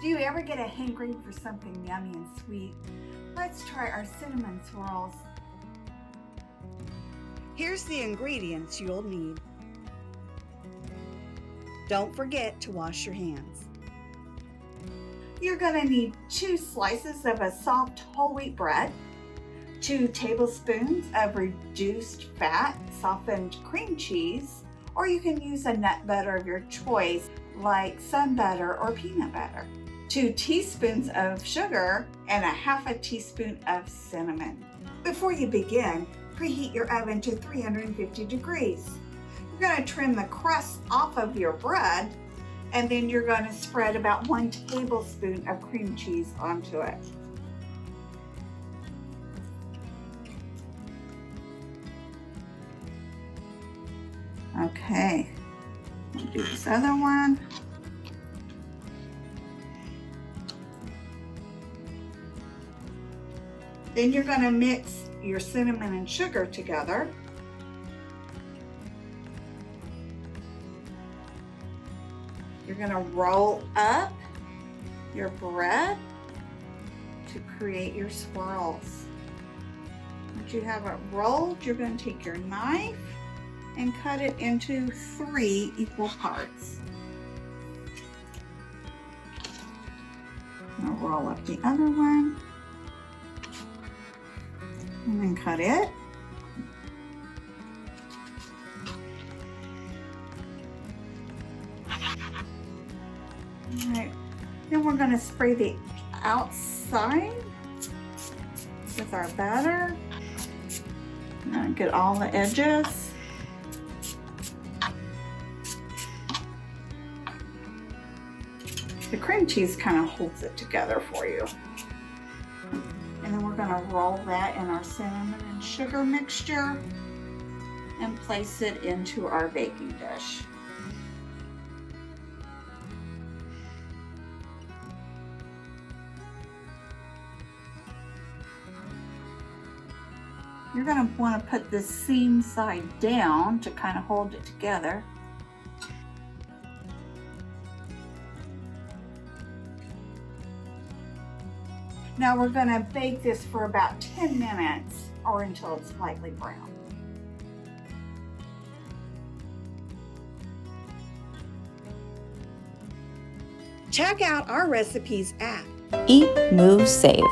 Do you ever get a hankering for something yummy and sweet? Let's try our cinnamon swirls. Here's the ingredients you'll need. Don't forget to wash your hands. You're going to need 2 slices of a soft whole wheat bread, 2 tablespoons of reduced fat softened cream cheese, or you can use a nut butter of your choice like sun butter or peanut butter, 2 teaspoons of sugar, and a half a teaspoon of cinnamon. Before you begin, preheat your oven to 350 degrees. You're going to trim the crust off of your bread, and then you're going to spread about 1 tablespoon of cream cheese onto it. Okay, we'll do this other one. Then you're going to mix your cinnamon and sugar together. You're going to roll up your bread to create your swirls. Once you have it rolled, you're going to take your knife and cut it into 3 equal parts. I'll roll up the other one and then cut it. All right, then we're going to spray the outside with our batter. Get all the edges. The cream cheese kind of holds it together for you. And then we're going to roll that in our cinnamon and sugar mixture and place it into our baking dish. You're going to want to put the seam side down to kind of hold it together. Now we're going to bake this for about 10 minutes or until it's lightly brown. Check out our recipes at Eat, Move, Save.